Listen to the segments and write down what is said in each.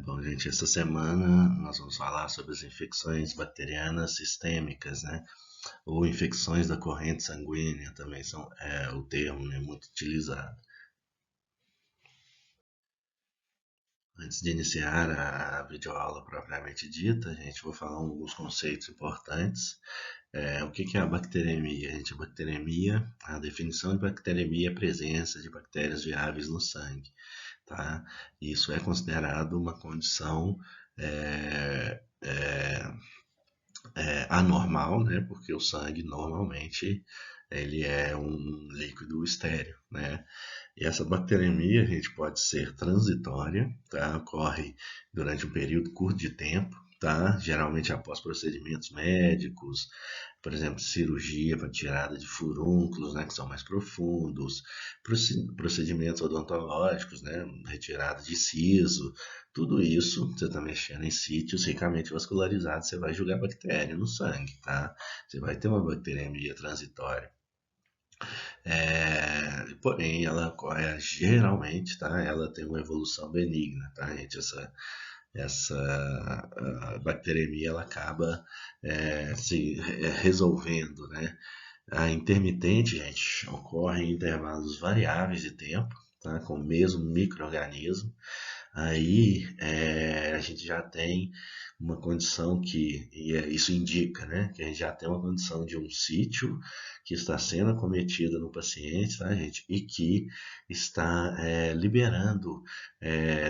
Bom, gente, essa semana nós vamos falar sobre as infecções bacterianas sistêmicas, né? Ou infecções da corrente sanguínea também é o termo, né, muito utilizado. Antes de iniciar a videoaula propriamente dita, gente, vou falar alguns conceitos importantes. O que é a bacteremia? Gente, a definição de bacteremia é a presença de bactérias viáveis no sangue, tá? Isso é considerado uma condição é, é, anormal, né? Porque o sangue normalmente ele é um líquido estéril, né? E essa bacteremia, a gente pode ser transitória, tá? Ocorre durante um período curto de tempo, tá? Geralmente após procedimentos médicos, por exemplo, cirurgia para tirada de furúnculos, né, que são mais profundos, procedimentos odontológicos, né, retirada de siso, tudo isso, você está mexendo em sítios ricamente vascularizados, você vai jogar bactéria no sangue, tá? Você vai ter uma bacteremia transitória. Porém, ela ocorre geralmente, tá? Ela tem uma evolução benigna, tá, gente? Essa bacteremia ela acaba se resolvendo, né? A intermitente, gente, ocorre em intervalos variáveis de tempo, tá? Com o mesmo micro-organismo. Aí a gente já tem uma condição isso indica, né, que a gente já tem uma condição de um sítio que está sendo acometido no paciente, tá, gente, e que está liberando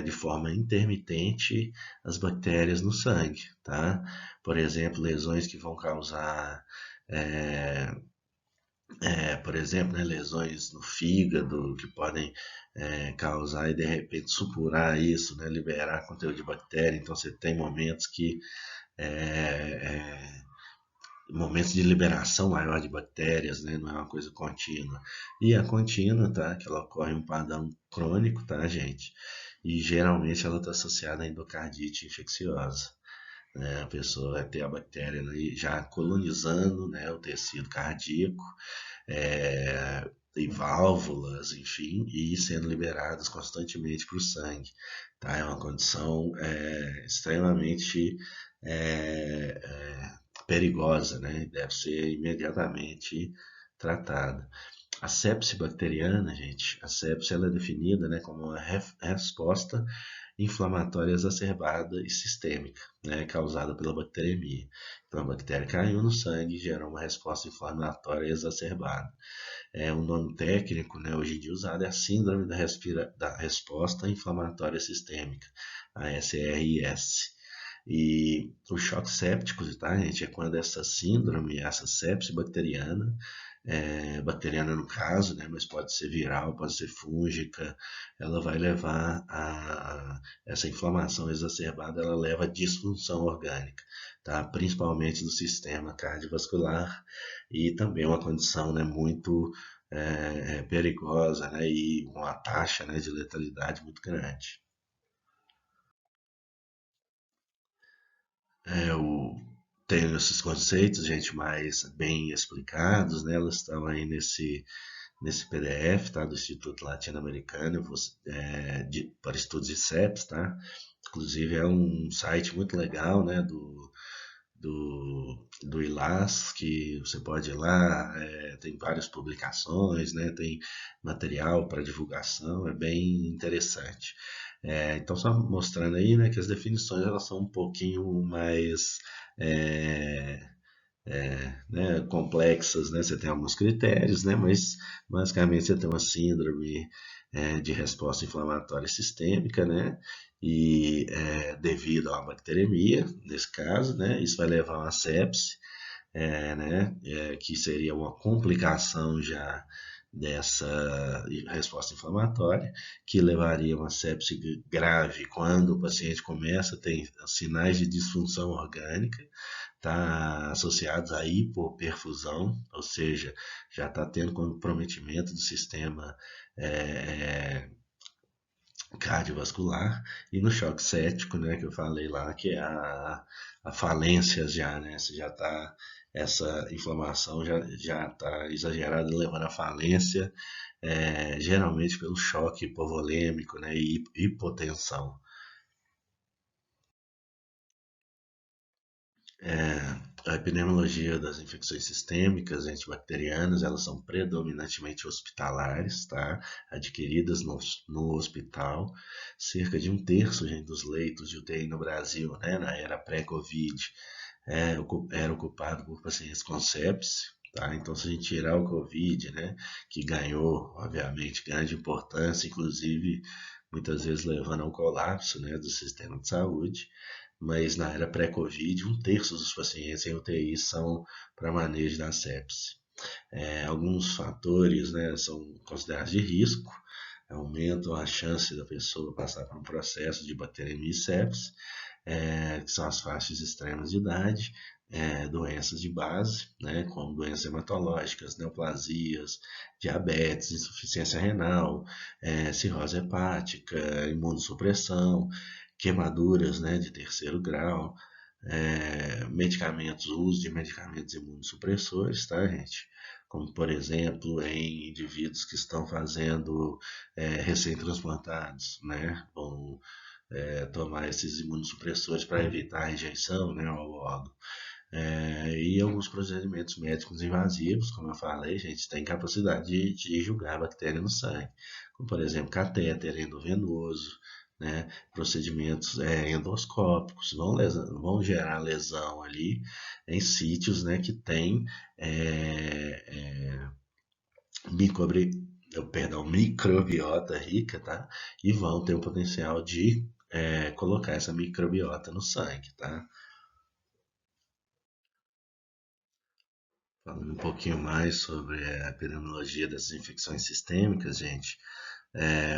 de forma intermitente as bactérias no sangue, tá? Por exemplo, lesões que vão causar é, por exemplo, né, lesões no fígado que podem causar e de repente supurar isso, né, liberar conteúdo de bactéria. Então você tem é, é, momentos de liberação maior de bactérias, né, não é uma coisa contínua. E a contínua, tá, que ela ocorre em um padrão crônico, tá, gente? E geralmente ela está associada à endocardite infecciosa, né? A pessoa vai ter a bactéria ali já colonizando, né, o tecido cardíaco, e válvulas, enfim, e sendo liberadas constantemente para o sangue. Tá? É uma condição extremamente é, é, perigosa, né? Deve ser imediatamente tratada. A sepse bacteriana, gente, a sepse ela é definida, né, como uma resposta inflamatória exacerbada e sistêmica, né, causada pela bacteremia. Então a bactéria caiu no sangue e gerou uma resposta inflamatória exacerbada. Um nome técnico, né, hoje em dia usado, é a Síndrome da Resposta Inflamatória Sistêmica, a SRIS. E o choque séptico, tá, gente, é quando essa síndrome, essa sepse bacteriana, bacteriana no caso, né, mas pode ser viral, pode ser fúngica, ela vai levar essa inflamação exacerbada, ela leva a disfunção orgânica, tá, principalmente do sistema cardiovascular, e também uma condição, né, muito perigosa, né, e uma taxa, né, de letalidade muito grande. Eu tenho esses conceitos, gente, mais bem explicados, né, elas estão aí nesse PDF, tá, do Instituto Latino-Americano para Estudos de sepsis, tá? Inclusive é um site muito legal, né, do ILAS, que você pode ir lá, tem várias publicações, né, tem material para divulgação, é bem interessante. Então, só mostrando aí, né, que as definições elas são um pouquinho mais é, né, complexas, né? Você tem alguns critérios, né? Mas basicamente você tem uma síndrome de resposta inflamatória sistêmica, né? E devido a uma bacteremia, nesse caso, né? Isso vai levar a uma sepse, né? Que seria uma complicação já dessa resposta inflamatória, que levaria a uma sepse grave quando o paciente começa a ter sinais de disfunção orgânica, está associados à hipoperfusão, ou seja, já está tendo comprometimento do sistema é, cardiovascular, e no choque cético, né, que eu falei lá, que é a falência já, né, você já está, essa inflamação já está exagerada, levando à falência, geralmente pelo choque hipovolêmico, né, e hipotensão. É, a epidemiologia das infecções sistêmicas antibacterianas, elas são predominantemente hospitalares, tá? Adquiridas no hospital. Cerca de um terço, gente, dos leitos de UTI no Brasil, né, na era pré-Covid, era ocupado por pacientes com sepse. Tá? Então, se a gente tirar o Covid, né, que ganhou, obviamente, grande importância, inclusive muitas vezes levando ao colapso, né, do sistema de saúde, mas na era pré-Covid, um terço dos pacientes em UTI são para manejo da sepse. Alguns fatores, né, são considerados de risco, aumentam a chance da pessoa passar por um processo de bacteremia e sepse, que são as faixas extremas de idade, doenças de base, né, como doenças hematológicas, neoplasias, diabetes, insuficiência renal, cirrose hepática, imunossupressão, queimaduras, né, de terceiro grau, medicamentos, uso de medicamentos imunossupressores, tá, gente? Como, por exemplo, em indivíduos que estão fazendo recém-transplantados, né? Vão tomar esses imunossupressores para evitar a rejeição, né, ao órgão. E alguns procedimentos médicos invasivos, como eu falei, gente, tem capacidade de julgar a bactéria no sangue, como por exemplo catéter endovenoso, né, procedimentos endoscópicos, vão gerar lesão ali em sítios, né, que tem é, é, microbi, microbiota rica, tá? E vão ter o potencial de colocar essa microbiota no sangue, tá? Falando um pouquinho mais sobre a epidemiologia das infecções sistêmicas, gente,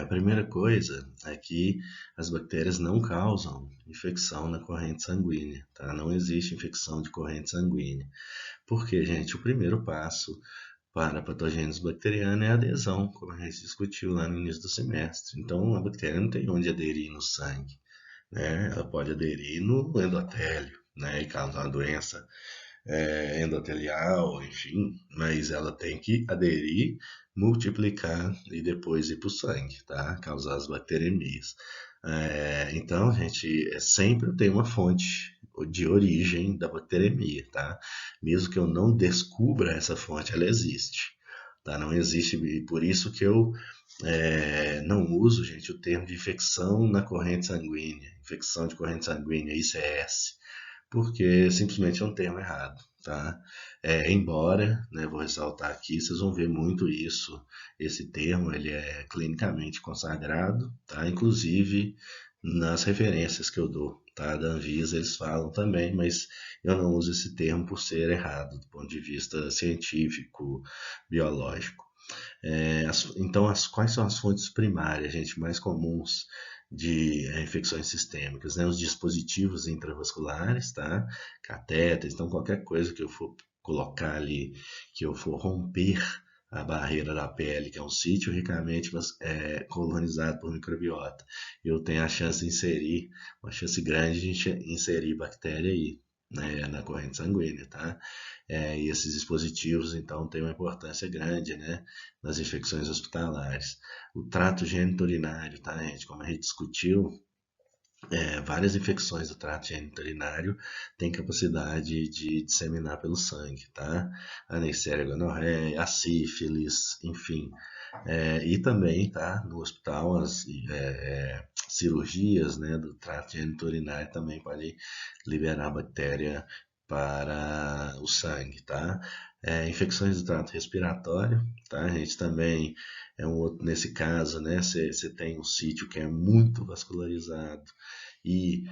a primeira coisa é que as bactérias não causam infecção na corrente sanguínea, tá? Não existe infecção de corrente sanguínea. Porque, gente, o primeiro passo para a patogênese bacteriana é a adesão, como a gente discutiu lá no início do semestre. Então, a bactéria não tem onde aderir no sangue, né? Ela pode aderir no endotélio, né? E causar uma doença endotelial, enfim, mas ela tem que aderir, multiplicar e depois ir para o sangue, tá? Causar as bacteremias. Então, gente, sempre tem uma fonte de origem da bacteremia, tá? Mesmo que eu não descubra essa fonte, ela existe, tá? Não existe, e por isso que eu não uso, gente, o termo de infecção na corrente sanguínea, infecção de corrente sanguínea, ICS, porque simplesmente é um termo errado, tá? Embora, né, vou ressaltar aqui, vocês vão ver muito isso, esse termo, ele é clinicamente consagrado, tá? Inclusive nas referências que eu dou, tá? Da Anvisa eles falam também, mas eu não uso esse termo por ser errado do ponto de vista científico, biológico. Então, quais são as fontes primárias, gente, mais comuns de infecções sistêmicas, né? Os dispositivos intravasculares, tá? Catéteres, então qualquer coisa que eu for colocar ali, que eu for romper a barreira da pele, que é um sítio ricamente colonizado por microbiota, eu tenho a chance de inserir, uma chance grande de inserir bactéria aí, né, na corrente sanguínea, tá? E esses dispositivos, então, têm uma importância grande, né, nas infecções hospitalares. O trato geniturinário, tá, gente? Como a gente discutiu, várias infecções do trato geniturinário têm capacidade de disseminar pelo sangue, tá? A Neisseria gonorreia, a sífilis, enfim. E também, tá, no hospital, as cirurgias, né, do trato geniturinário também podem liberar bactéria para o sangue, tá? Infecções do trato respiratório, tá? A gente também nesse caso, né? Você tem um sítio que é muito vascularizado e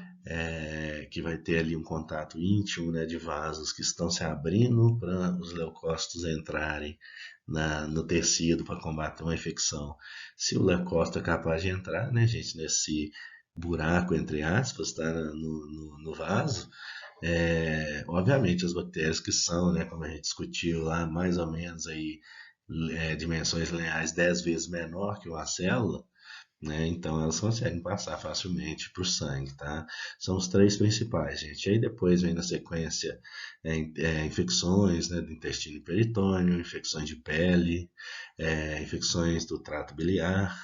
que vai ter ali um contato íntimo, né, de vasos que estão se abrindo para os leucócitos entrarem no tecido para combater uma infecção. Se o leucócito é capaz de entrar, né, gente, nesse buraco, entre aspas, tá, no vaso, obviamente as bactérias que são, né, como a gente discutiu lá, mais ou menos aí, dimensões lineares 10 vezes menor que uma célula, né? Então elas conseguem passar facilmente por sangue, tá? São os três principais, gente. Aí depois vem na sequência infecções, né, do intestino e peritônio, infecções de pele, infecções do trato biliar,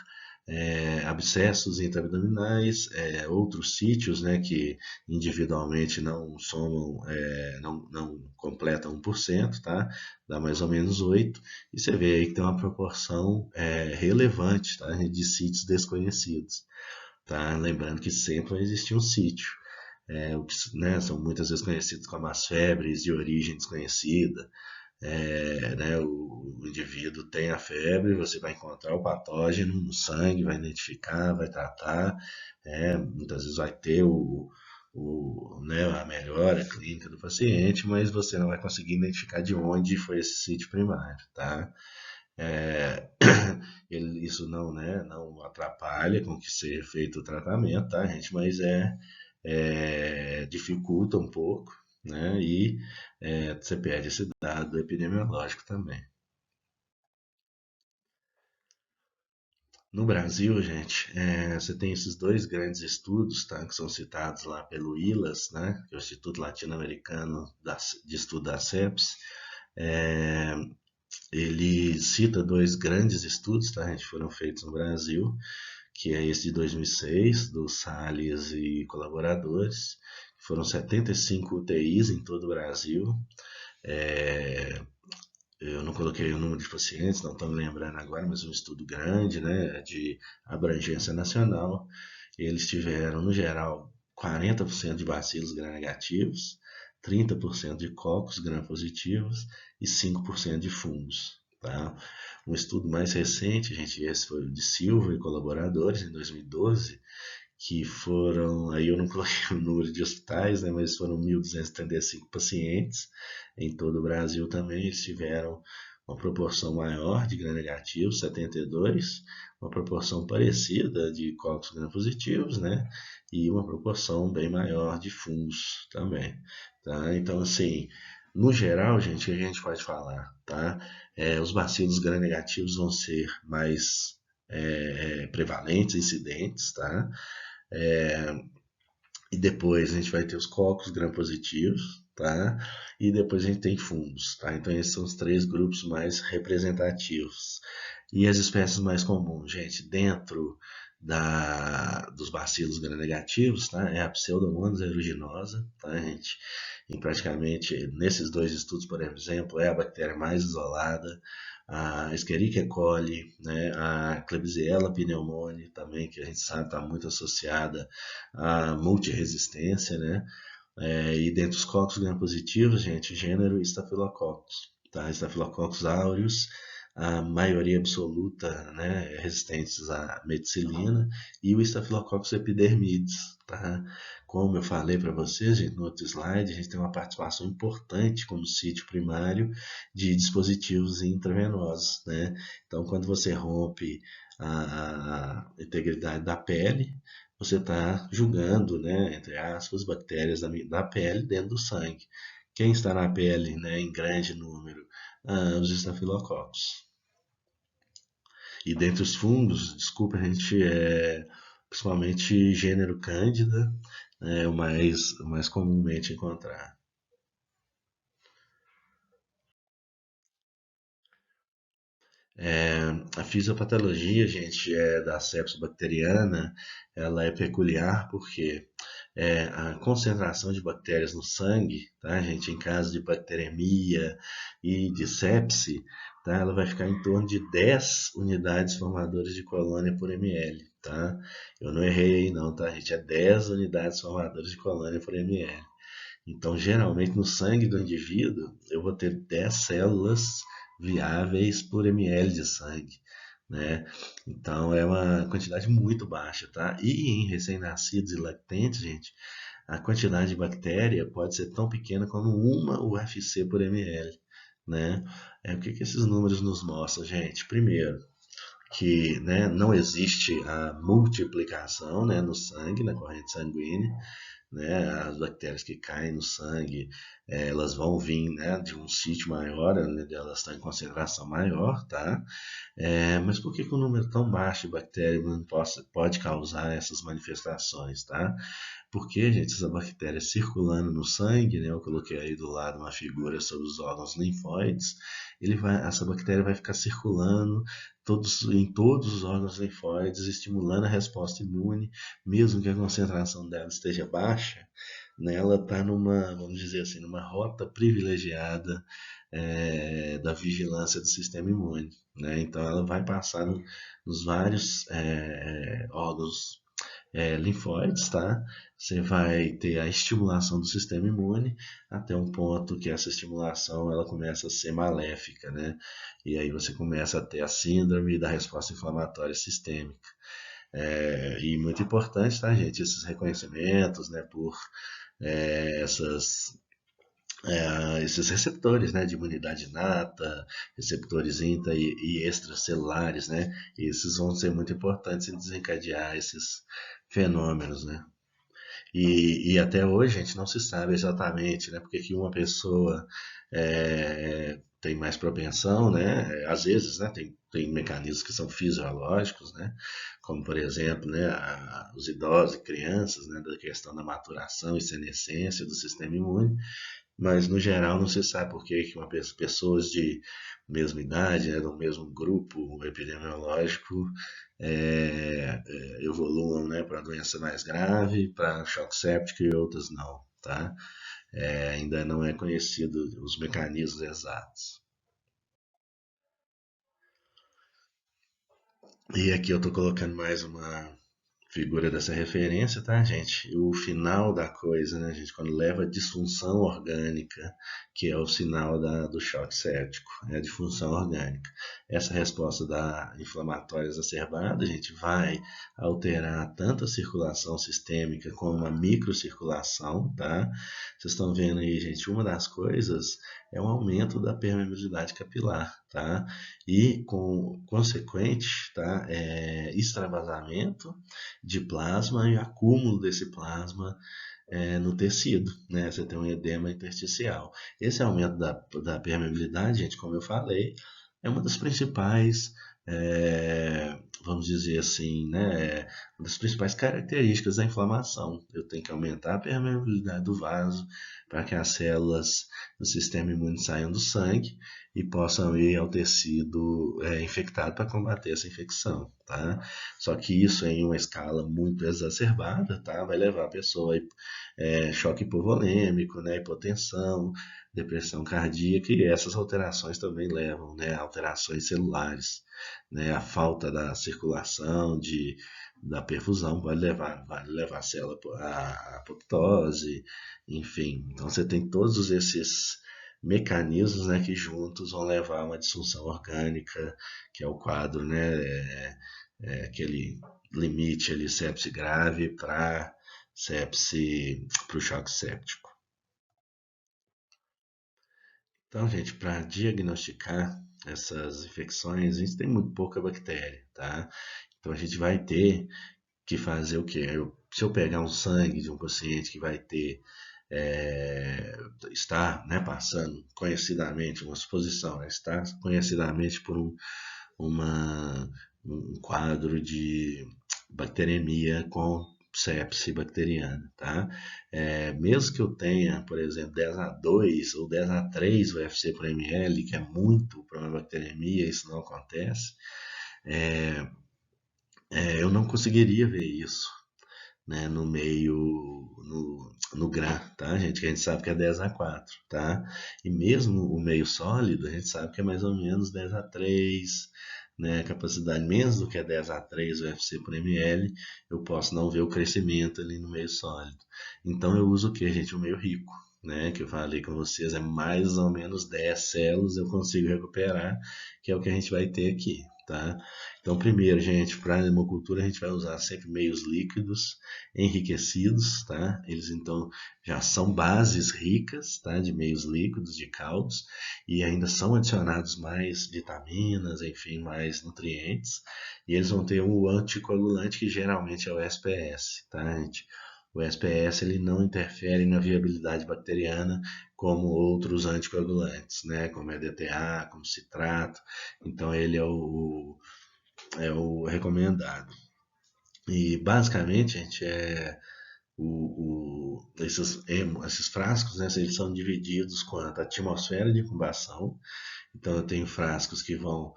abscessos intraabdominais, outros sítios, né, que individualmente não somam, não completam 1%, tá? Dá mais ou menos 8, e você vê aí que tem uma proporção relevante, tá, de sítios desconhecidos. Tá? Lembrando que sempre vai existir um sítio, o que, né, são muitas vezes conhecidos como as febres de origem desconhecida. Né, o indivíduo tem a febre, você vai encontrar o patógeno no sangue, vai identificar, vai tratar, muitas vezes vai ter né, a melhora clínica do paciente, mas você não vai conseguir identificar de onde foi esse sítio primário, tá? É, isso não, né, não atrapalha com que seja feito o tratamento, tá, gente? Mas dificulta um pouco, né? E você perde esse dado epidemiológico também. No Brasil, gente, você tem esses dois grandes estudos, tá, que são citados lá pelo ILAS, né, que é o Instituto Latino-Americano de Estudo da CEPS. É, ele cita dois grandes estudos, tá, gente, foram feitos no Brasil, que é esse de 2006, do Salles e colaboradores. Foram 75 UTIs em todo o Brasil. É, eu não coloquei o número de pacientes, não estou me lembrando agora, mas um estudo grande, né, de abrangência nacional. Eles tiveram, no geral, 40% de bacilos gram-negativos, 30% de cocos gram-positivos e 5% de fungos. Tá? Um estudo mais recente, gente, esse foi o de Silva e colaboradores, em 2012, que foram, aí eu não coloquei o número de hospitais, né, mas foram 1.235 pacientes em todo o Brasil também. Eles tiveram uma proporção maior de gram-negativos, 72, uma proporção parecida de cocos gram-positivos, né, e uma proporção bem maior de fungos também, tá? Então, assim, no geral, gente, o que a gente pode falar, tá? Os bacilos gram-negativos vão ser mais prevalentes, incidentes, tá? É, e depois a gente vai ter os cocos gram-positivos, tá? E depois a gente tem fungos, tá? Então esses são os três grupos mais representativos. E as espécies mais comuns, gente, dentro dos bacilos gram-negativos, tá? É a Pseudomonas aeruginosa, tá, gente? E praticamente nesses dois estudos, por exemplo, é a bactéria mais isolada, a Escherichia coli, né, a Klebsiella pneumoniae também, que a gente sabe está muito associada à multiresistência, né? E dentre os cocos gram-positivos, gente, gênero Staphylococcus, tá? Staphylococcus aureus, a maioria absoluta, né, resistentes à meticilina, e o Staphylococcus epidermidis, tá? Como eu falei para vocês, gente, no outro slide, a gente tem uma participação importante como sítio primário de dispositivos intravenosos, né? Então, quando você rompe a integridade da pele, você está julgando, né, entre aspas, bactérias da pele dentro do sangue. Quem está na pele, né, em grande número? Os estafilococos. E dentre os fungos, desculpa, a gente principalmente gênero Cândida, o mais comumente encontrado. A fisiopatologia, gente, da sepse bacteriana, ela é peculiar porque a concentração de bactérias no sangue, tá, gente, em caso de bacteremia e de sepse, tá, ela vai ficar em torno de 10 unidades formadoras de colônia por ml, tá? Eu não errei aí não, tá, gente? É 10 unidades formadoras de colônia por ml. Então, geralmente, no sangue do indivíduo, eu vou ter 10 células viáveis por ml de sangue, né? Então, é uma quantidade muito baixa, tá? E em recém-nascidos e lactentes, gente, a quantidade de bactéria pode ser tão pequena como uma UFC por ml, né? O que esses números nos mostram, gente? Primeiro, que, né, não existe a multiplicação, né, no sangue, na corrente sanguínea, né, as bactérias que caem no sangue, elas vão vir, né, de um sítio maior, né, elas estão em concentração maior, tá? Mas por que o número tão baixo de bactérias não pode causar essas manifestações, tá? Porque, gente, essa bactéria circulando no sangue, né, eu coloquei aí do lado uma figura sobre os órgãos linfóides, essa bactéria vai ficar circulando em todos os órgãos linfóides, estimulando a resposta imune, mesmo que a concentração dela esteja baixa, né, ela está numa, vamos dizer assim, numa rota privilegiada da vigilância do sistema imune, né? Então ela vai passar nos vários órgãos linfóides, tá? Você vai ter a estimulação do sistema imune até um ponto que essa estimulação ela começa a ser maléfica, né? E aí você começa a ter a síndrome da resposta inflamatória sistêmica. E muito importante, tá, gente? Esses reconhecimentos, né, por esses receptores, né, de imunidade inata, receptores intra e extracelulares, né? Esses vão ser muito importantes em desencadear esses fenômenos, né? E até hoje a gente não se sabe exatamente, né, porque que uma pessoa tem mais propensão, né? Às vezes, né, tem mecanismos que são fisiológicos, né? Como por exemplo, né, os idosos e crianças, né, da questão da maturação e senescência do sistema imune, mas no geral não se sabe por que que pessoas de mesma idade, né, do mesmo grupo epidemiológico, evoluam, né, para doença mais grave, para choque séptico e outras não, tá? Ainda não é conhecido os mecanismos exatos. E aqui eu estou colocando mais uma figura dessa referência, tá, gente? O final da coisa, né, gente? Quando leva a disfunção orgânica, que é o sinal do choque séptico, é a disfunção orgânica. Essa resposta da inflamatória exacerbada, a gente vai alterar tanto a circulação sistêmica como a microcirculação, tá? Vocês estão vendo aí, gente, uma das coisas é o aumento da permeabilidade capilar, tá? E com consequente, tá? Extravasamento de plasma e acúmulo desse plasma no tecido, né? Você tem um edema intersticial. Esse aumento da permeabilidade, gente, como eu falei, é uma das principais, vamos dizer assim, né? Uma das principais características da inflamação. Eu tenho que aumentar a permeabilidade do vaso para que as células do sistema imune saiam do sangue e possam ir ao tecido infectado para combater essa infecção, tá? Só que isso em uma escala muito exacerbada, tá? Vai levar a pessoa a choque hipovolêmico, né? Hipotensão, depressão cardíaca e essas alterações também levam, né? Alterações celulares, né? A falta da circulação da perfusão vai levar a célula à apoptose, enfim. Então você tem todos esses mecanismos, né, que juntos vão levar a uma disfunção orgânica, que é o quadro, né, aquele limite ali, sepse grave para o choque séptico. Então, gente, para diagnosticar essas infecções, a gente tem muito pouca bactéria, tá? Então a gente vai ter que fazer o quê? Se eu pegar um sangue de um paciente que vai ter está, né, passando conhecidamente uma exposição, né, está conhecidamente por uma, um quadro de bacteremia com sepse bacteriana, tá? Mesmo que eu tenha, por exemplo, 10 a 2 ou 10 a 3 UFC por ml, que é muito para uma bacteremia, isso não acontece, eu não conseguiria ver isso, né, no meio, no GRA, tá, gente? Que a gente sabe que é 10 a 4, tá? E mesmo o meio sólido, a gente sabe que é mais ou menos 10 a 3, né? Capacidade menos do que é 10 a 3 UFC por ml, eu posso não ver o crescimento ali no meio sólido. Então eu uso o que, gente? O meio rico, né? Que eu falei com vocês, é mais ou menos 10 células eu consigo recuperar, que é o que a gente vai ter aqui, tá? Então, primeiro, gente, para a hemocultura a gente vai usar sempre meios líquidos enriquecidos, tá? Eles então já são bases ricas, tá? De meios líquidos, de caldos, e ainda são adicionados mais vitaminas, enfim, mais nutrientes, e eles vão ter o anticoagulante que geralmente é o SPS, tá, gente? O SPS ele não interfere na viabilidade bacteriana como outros anticoagulantes, né? Como EDTA, como citrato. Então ele é o recomendado. E basicamente, gente, esses frascos, né, eles são divididos quanto à atmosfera de incubação. Então eu tenho frascos que vão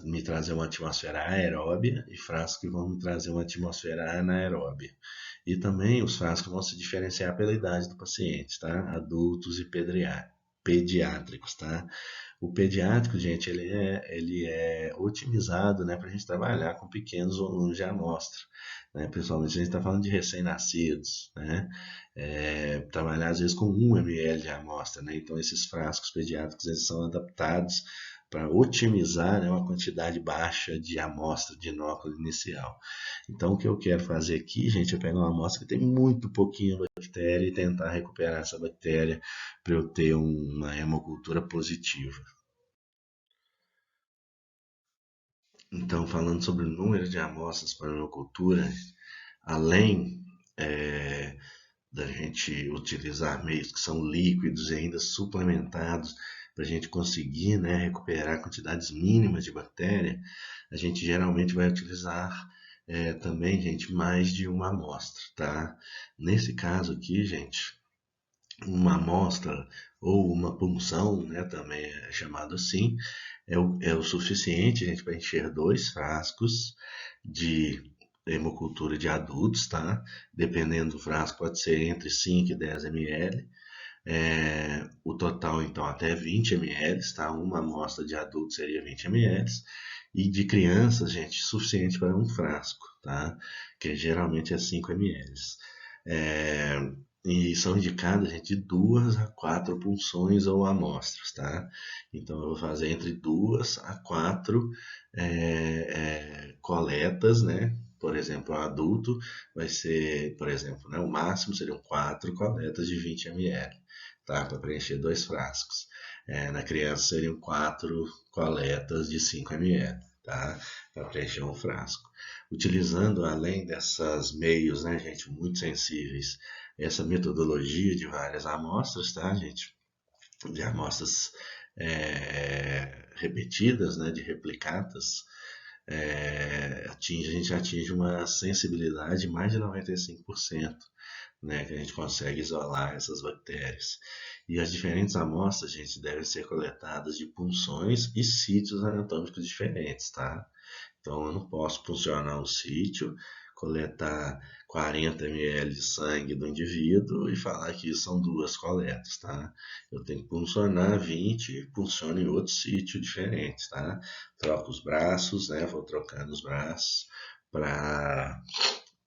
me trazer uma atmosfera aeróbia e frascos que vão me trazer uma atmosfera anaeróbia. E também os frascos vão se diferenciar pela idade do paciente, tá? Adultos e pediátricos, tá? O pediátrico, gente, ele é otimizado, né, para a gente trabalhar com pequenos volumes de amostra, né? Principalmente se a gente está falando de recém-nascidos, né? Trabalhar às vezes com 1 ml de amostra, né? Então esses frascos pediátricos eles são adaptados para otimizar, né, uma quantidade baixa de amostra de inóculo inicial. Então, o que eu quero fazer aqui, gente, é pegar uma amostra que tem muito pouquinho bactéria e tentar recuperar essa bactéria para eu ter uma hemocultura positiva. Então, falando sobre o número de amostras para hemocultura, além é, da gente utilizar meios que são líquidos e ainda suplementados para a gente conseguir, né, recuperar quantidades mínimas de bactéria, a gente geralmente vai utilizar também, gente, mais de uma amostra, tá? Nesse caso aqui, gente, uma amostra ou uma punção, né, também é chamado assim, é o suficiente, gente, para encher 2 frascos de hemocultura de adultos, tá? Dependendo do frasco, pode ser entre 5 e 10 ml. O total, então, até 20 ml, tá? Uma amostra de adultos seria 20 ml. E de crianças, gente, suficiente para um frasco, tá? Que geralmente é 5 ml. É, e são indicadas, gente, de 2 a 4 punções ou amostras, tá? Então eu vou fazer entre 2 a 4 coletas, né? Por exemplo, o adulto vai ser, por exemplo, né, o máximo seriam 4 coletas de 20 ml, tá? Para preencher 2 frascos. Na criança seriam 4 coletas de 5 ml, tá? Para preencher um frasco. Utilizando, além dessas meios, né, gente, muito sensíveis, essa metodologia de várias amostras, tá, gente? De amostras repetidas, né, de replicatas, a gente atinge uma sensibilidade de mais de 95%, né, que a gente consegue isolar essas bactérias. E as diferentes amostras, gente, devem ser coletadas de punções e sítios anatômicos diferentes, tá? Então eu não posso funcionar um sítio, coletar 40 ml de sangue do indivíduo e falar que são 2 coletas, tá? Eu tenho que funcionar 20, funciona em outro sítio diferente, tá? Troco os braços, né? Vou trocando os braços para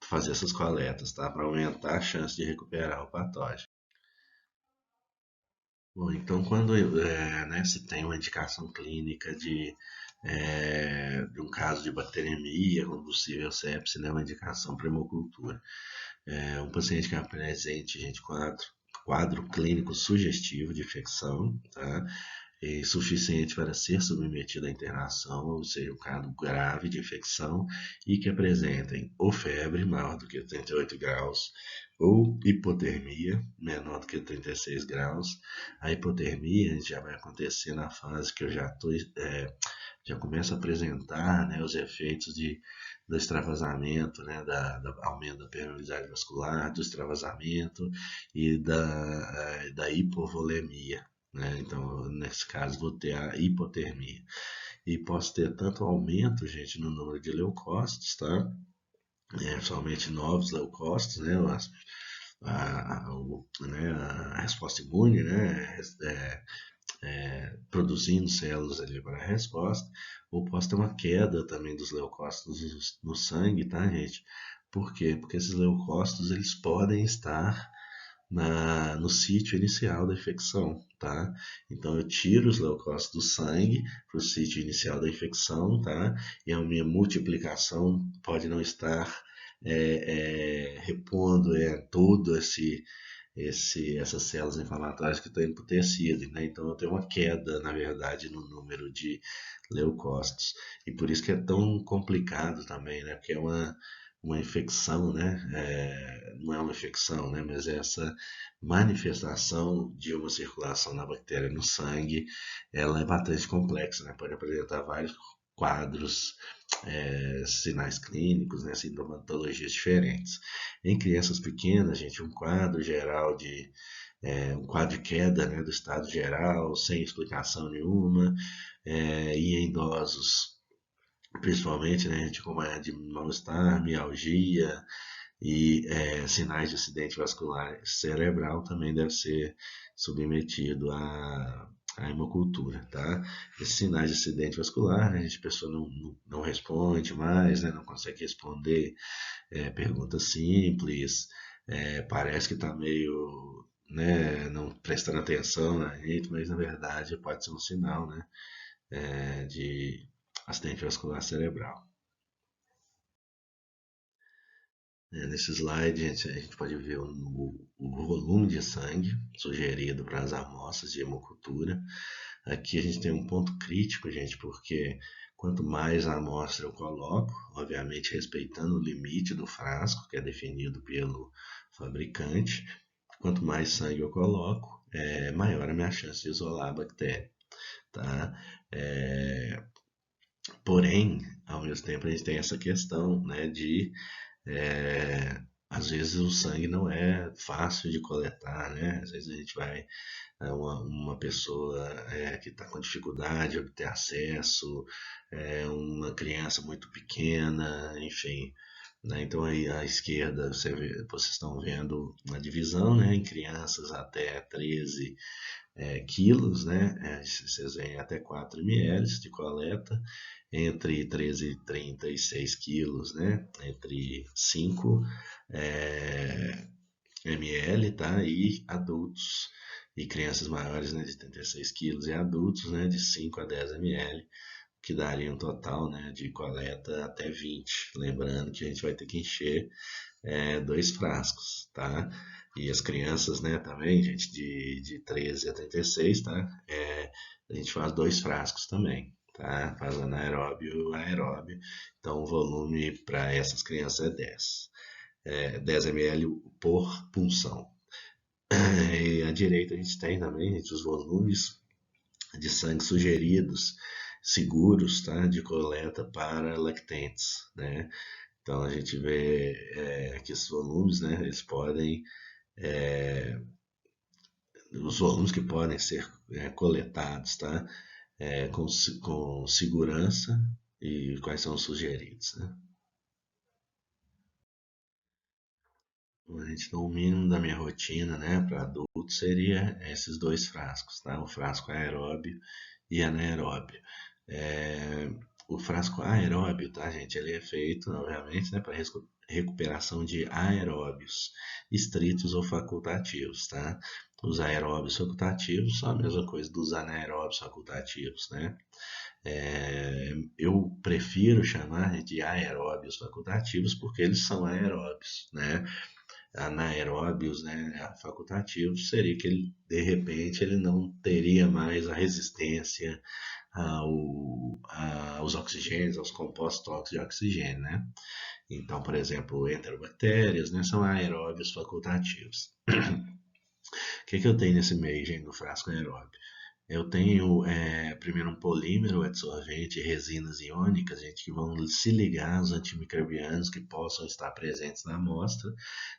fazer essas coletas, tá? Para aumentar a chance de recuperar o patógeno. Bom, então quando né, se tem uma indicação clínica de um caso de bacteremia com possível sepse, né, uma indicação para hemocultura. Um paciente que apresente, gente, quadro clínico sugestivo de infecção, tá? Suficiente para ser submetido à internação, ou seja, um caso grave de infecção e que apresentem ou febre maior do que 38 graus ou hipotermia menor do que 36 graus. A hipotermia já vai acontecer na fase que eu já começo a apresentar, né, os efeitos do extravasamento, né, da aumento da permeabilidade vascular, do extravasamento e da hipovolemia. Né? Então, nesse caso, vou ter a hipotermia. E posso ter tanto aumento, gente, no número de leucócitos, tá? Somente novos leucócitos, né? A resposta imune, né? Produzindo células ali para a resposta, ou posso ter uma queda também dos leucócitos no sangue, tá, gente? Por quê? Porque esses leucócitos eles podem estar no sítio inicial da infecção, tá? Então eu tiro os leucócitos do sangue para o sítio inicial da infecção, tá? E a minha multiplicação pode não estar repondo todo essas células inflamatórias que estão indo para o tecido, né? Então eu tenho uma queda, na verdade, no número de leucócitos. E por isso que é tão complicado também, né? Porque é uma infecção, né? Não é uma infecção, né? Mas é essa manifestação de uma circulação da bactéria no sangue, ela é bastante complexa, né? Pode apresentar vários quadros, sinais clínicos, né? Sintomatologias diferentes. Em crianças pequenas, gente, um quadro geral um quadro de queda, né, do estado geral, sem explicação nenhuma, e em idosos, principalmente, né, a gente como é de mal-estar, mialgia e sinais de acidente vascular cerebral também deve ser submetido à hemocultura, tá? Esses sinais de acidente vascular, né, a pessoa não responde mais, né, não consegue responder perguntas simples, parece que está meio, né, não prestando atenção na gente, mas na verdade pode ser um sinal, né, de acidente vascular cerebral. Nesse slide a gente pode ver o volume de sangue sugerido para as amostras de hemocultura. Aqui a gente tem um ponto crítico, gente, porque quanto mais a amostra eu coloco, obviamente respeitando o limite do frasco, que é definido pelo fabricante, quanto mais sangue eu coloco, maior a minha chance de isolar a bactéria, tá? É, porém, ao mesmo tempo a gente tem essa questão, né, de às vezes o sangue não é fácil de coletar, né? Às vezes a gente vai uma pessoa que está com dificuldade de obter acesso, uma criança muito pequena, enfim. Né? Então aí à esquerda vocês estão vendo a divisão, né, em crianças até 13 quilos, né? Vocês veem até 4 ml de coleta, entre 13 e 36 quilos, né? Entre 5 ml, tá? E adultos e crianças maiores, né, de 36 quilos e adultos, né, de 5 a 10 ml, que daria um total, né, de coleta até 20. Lembrando que a gente vai ter que encher dois frascos, tá? E as crianças, né, também, gente, de 13 a 36, tá? A gente faz dois frascos também, tá? Faz anaeróbio, aeróbio. Então o volume para essas crianças é 10. 10 ml por punção. E à direita a gente tem também, gente, os volumes de sangue sugeridos, seguros, tá? De coleta para lactentes, né? Então a gente vê que esses volumes, né, eles podem, os volumes que podem ser coletados, tá? Com segurança e quais são os sugeridos, né? A gente, então, o mínimo da minha rotina, né, para adulto seria esses dois frascos, tá? O frasco aeróbio e anaeróbio. É, o frasco aeróbio, tá, gente? Ele é feito, obviamente, né, para recuperação de aeróbios estritos ou facultativos, tá? Os aeróbios facultativos são a mesma coisa dos anaeróbios facultativos, né? Eu prefiro chamar de aeróbios facultativos porque eles são aeróbios, né? Anaeróbios, né, facultativos, seria que ele, de repente, ele não teria mais a resistência aos oxigênios, aos compostos tóxicos de oxigênio, né? Então, por exemplo, enterobactérias, né, são aeróbios facultativos. O que eu tenho nesse meio, gente, no frasco aeróbio? Eu tenho primeiro um polímero adsorvente e resinas iônicas, gente, que vão se ligar aos antimicrobianos que possam estar presentes na amostra,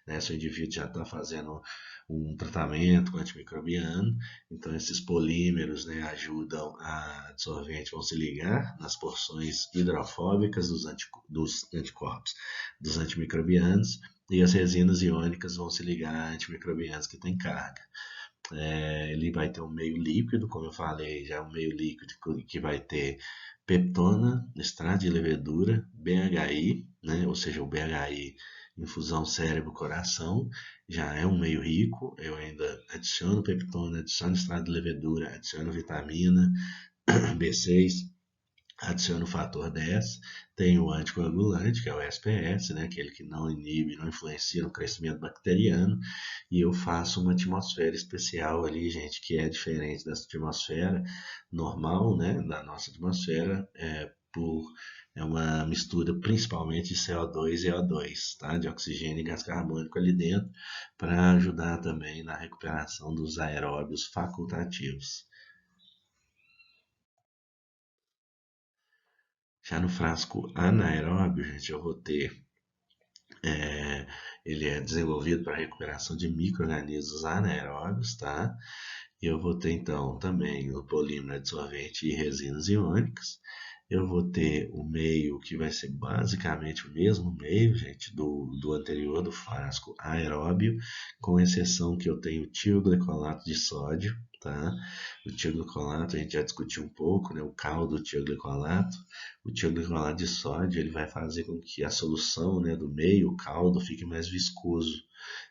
né? Se o indivíduo já está fazendo um tratamento com antimicrobiano, então esses polímeros, né, ajudam a adsorvente, vão se ligar nas porções hidrofóbicas dos anticorpos, dos antimicrobianos, e as resinas iônicas vão se ligar a antimicrobianos que têm carga. Ele vai ter um meio líquido, como eu falei, já é um meio líquido que vai ter peptona, extrato de levedura, BHI, né? Ou seja, o BHI, infusão cérebro-coração, já é um meio rico. Eu ainda adiciono peptona, adiciono extrato de levedura, adiciono vitamina B6, adiciono o fator 10, tem o anticoagulante, que é o SPS, né, aquele que não inibe, não influencia no crescimento bacteriano, e eu faço uma atmosfera especial ali, gente, que é diferente da atmosfera normal, né, da nossa atmosfera, é uma mistura principalmente de CO2 e O2, tá, de oxigênio e gás carbônico ali dentro, para ajudar também na recuperação dos aeróbios facultativos. Já no frasco anaeróbio, gente, eu vou ter Ele é desenvolvido para recuperação de micro-organismos anaeróbios, tá? E eu vou ter então também o polímero adsorvente e resinas iônicas. Eu vou ter o meio que vai ser basicamente o mesmo meio, gente, do anterior, do frasco aeróbio, com exceção que eu tenho tioglicolato de sódio, tá? O tioglicolato a gente já discutiu um pouco, né? O caldo do tioglicolato. O tioglicolato de sódio ele vai fazer com que a solução, né, do meio, o caldo, fique mais viscoso.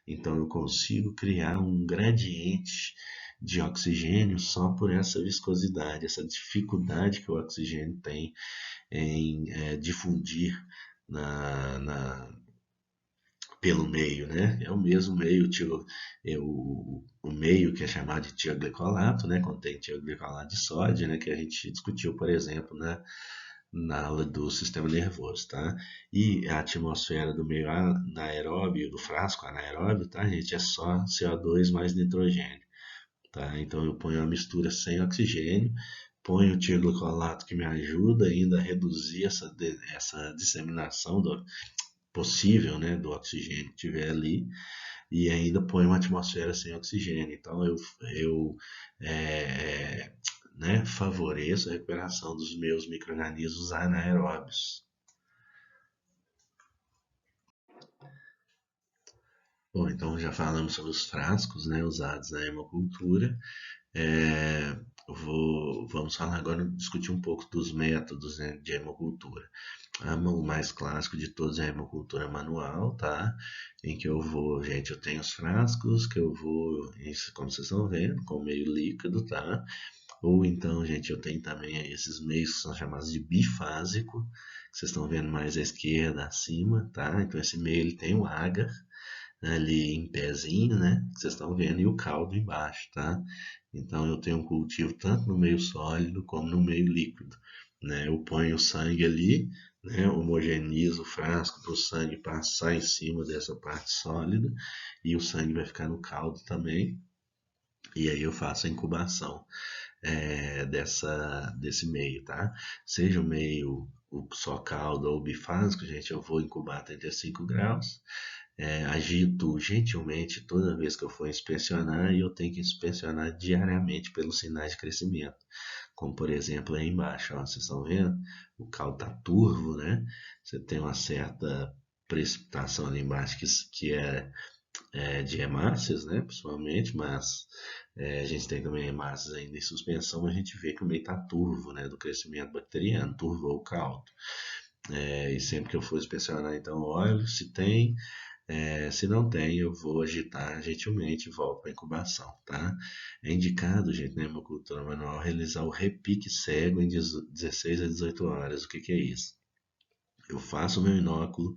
Então eu consigo criar um gradiente de oxigênio só por essa viscosidade, essa dificuldade que o oxigênio tem em difundir pelo meio, né? É o mesmo meio, o meio que é chamado de tioglicolato, né? Contém tioglicolato de sódio, né? Que a gente discutiu, por exemplo, na aula do sistema nervoso, tá? E a atmosfera do meio anaeróbio, do frasco anaeróbio, tá, gente? É só CO2 mais nitrogênio, tá? Então eu ponho uma mistura sem oxigênio, ponho o tioglicolato que me ajuda ainda a reduzir essa disseminação possível, né, do oxigênio que tiver ali, e ainda ponho uma atmosfera sem oxigênio. Então eu é, né, favoreço a recuperação dos meus micro-organismos anaeróbios. Bom, então já falamos sobre os frascos, né, usados na hemocultura. É, vamos falar agora, discutir um pouco dos métodos, né, de hemocultura. O mais clássico de todos é a hemocultura manual, tá? Em que eu vou, gente, eu tenho os frascos que eu vou, como vocês estão vendo, com meio líquido, tá? Ou então, gente, eu tenho também esses meios que são chamados de bifásico, que vocês estão vendo mais à esquerda, acima, tá? Então esse meio ele tem o agar ali em pezinho, né? Que vocês estão vendo, e o caldo embaixo, tá? Então eu tenho um cultivo tanto no meio sólido como no meio líquido, né? Eu ponho o sangue ali, né? Homogeneizo o frasco para o sangue passar em cima dessa parte sólida e o sangue vai ficar no caldo também. E aí eu faço a incubação desse meio, tá? Seja o meio o só caldo ou bifásico, gente, eu vou incubar a 35 graus. Agito gentilmente toda vez que eu for inspecionar e eu tenho que inspecionar diariamente pelos sinais de crescimento. Como por exemplo aí embaixo, ó, vocês estão vendo? O caldo está turvo, né? Você tem uma certa precipitação ali embaixo que de hemácias, né? Principalmente, mas a gente tem também hemácias ainda em suspensão, a gente vê que o meio está turvo, né? Do crescimento bacteriano, turvo ou caldo. E sempre que eu for inspecionar, então, olho se tem. Se não tem, eu vou agitar gentilmente e volto para a incubação, tá? É indicado, gente, na hemocultura manual, realizar o repique cego em 16 a 18 horas. O que que é isso? Eu faço o meu inóculo,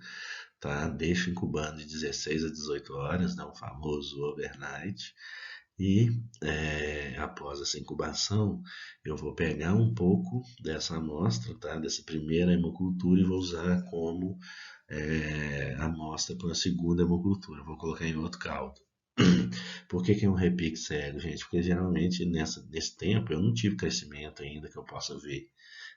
tá? Deixo incubando de 16 a 18 horas, né? O famoso overnight. E após essa incubação, eu vou pegar um pouco dessa amostra, tá? Dessa primeira hemocultura e vou usar como amostra para a segunda hemocultura. Vou colocar em outro caldo. Por que é um repique cego, gente? Porque geralmente nesse tempo eu não tive crescimento ainda que eu possa ver.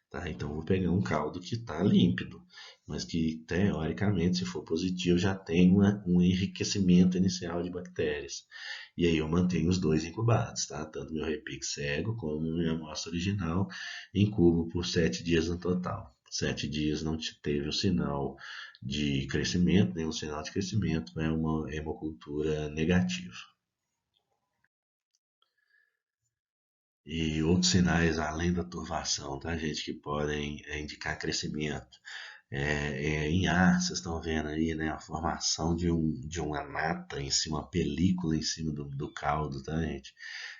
Tá? Então eu vou pegar um caldo que está límpido, mas que teoricamente, se for positivo, já tem um enriquecimento inicial de bactérias. E aí eu mantenho os dois incubados, tá? Tanto meu repique cego como minha amostra original, incubo por 7 dias no total. 7 dias não teve o sinal de crescimento, nenhum sinal de crescimento, é uma hemocultura negativa. E outros sinais além da turvação, tá, gente, que podem indicar crescimento. Em ar, vocês estão vendo aí, né, a formação de uma nata em cima, uma película em cima do caldo, tá, gente?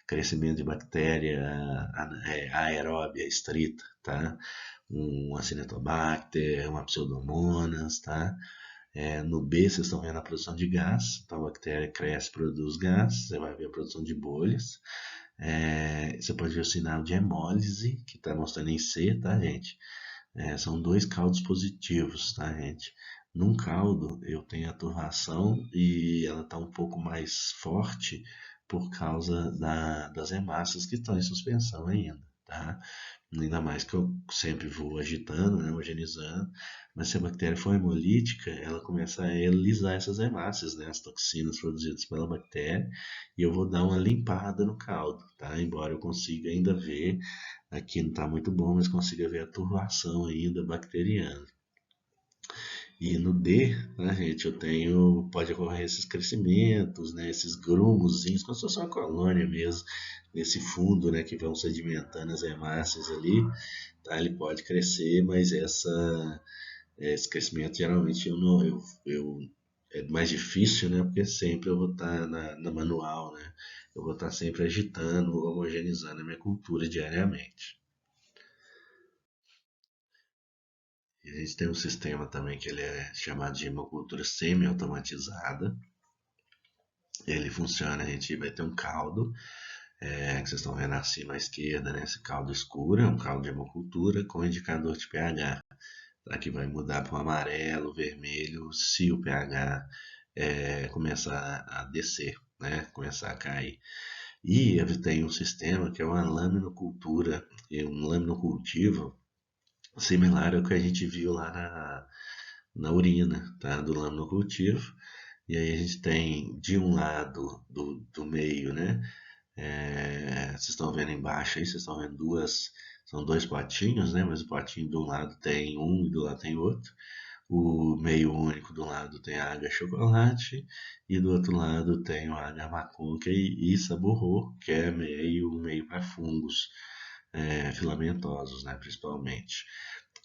Crescimento de bactéria aeróbia estrita, tá? Um Acinetobacter, uma Pseudomonas, tá? No B, vocês estão vendo a produção de gás, então a bactéria cresce, produz gás, você vai ver a produção de bolhas. Você pode ver o sinal de hemólise, que está mostrando em C, tá, gente? São dois caldos positivos, tá, gente? Num caldo eu tenho a turvação e ela está um pouco mais forte por causa das hemácias que estão em suspensão ainda, tá? Ainda mais que eu sempre vou agitando, né, homogeneizando, mas se a bactéria for hemolítica, ela começa a elisar essas hemácias, né, as toxinas produzidas pela bactéria, e eu vou dar uma limpada no caldo, tá? Embora eu consiga ainda ver, aqui não está muito bom, mas consiga ver a turbação ainda bacteriana. E no D, né, gente, pode ocorrer esses crescimentos, né, esses grumozinhos, como se fosse uma colônia mesmo, nesse fundo, né, que vão sedimentando as hemácias ali, tá? Ele pode crescer, mas esse crescimento geralmente eu não, eu é mais difícil, né? Porque sempre eu vou estar na manual, né? Eu vou estar sempre agitando, homogeneizando a minha cultura diariamente. E a gente tem um sistema também que ele é chamado de hemocultura semi-automatizada. Ele funciona, a gente vai ter um caldo, que vocês estão vendo acima à esquerda, né? Esse caldo escuro é um caldo de hemocultura com indicador de pH. Aqui vai mudar para o amarelo, vermelho, se o pH começar a descer, né? Começar a cair. E ele tem um sistema que é uma laminocultura, um laminocultivo similar ao que a gente viu lá na urina, tá? Do laminocultivo. E aí a gente tem de um lado do meio, né? Vocês estão vendo embaixo aí, vocês estão vendo são dois potinhos, né? Mas o potinho de um lado tem um e do lado tem outro. O meio único do lado tem a água chocolate e do outro lado tem a água maconca e saborro, que é meio para fungos filamentosos, né? Principalmente.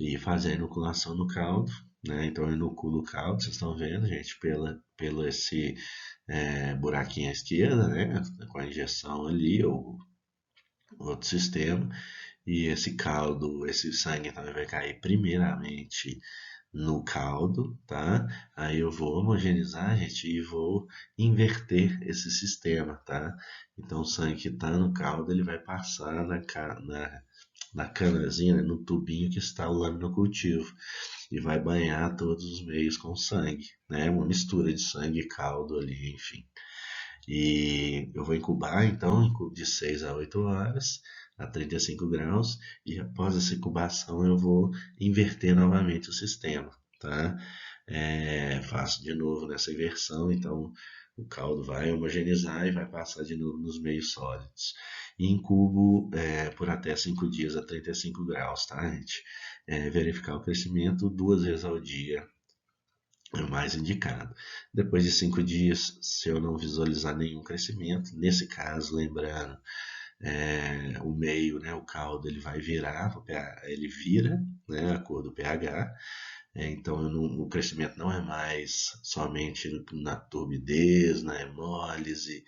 E fazer a inoculação no caldo, né? Então eu inoculo o caldo, vocês estão vendo, gente, pelo esse buraquinho à esquerda, né? Com a injeção ali, ou outro sistema. E esse caldo, esse sangue também vai cair primeiramente no caldo, tá? Aí eu vou homogeneizar, gente, e vou inverter esse sistema, tá? Então o sangue que está no caldo, ele vai passar na câmerazinha, né, no tubinho que está o laminocultivo e vai banhar todos os meios com sangue, né? Uma mistura de sangue e caldo ali, enfim. E eu vou incubar, então, de 6 a 8 horas, a 35 graus, e após essa incubação eu vou inverter novamente o sistema, tá? Faço de novo nessa inversão, então o caldo vai homogeneizar e vai passar de novo nos meios sólidos. E incubo por até 5 dias a 35 graus, tá, gente? Verificar o crescimento 2 vezes ao dia é o mais indicado. Depois de 5 dias, se eu não visualizar nenhum crescimento, nesse caso, lembrando, o meio, né, o caldo, ele vai virar, ele vira, né, a cor do pH. Então o crescimento não é mais somente na turbidez, na hemólise.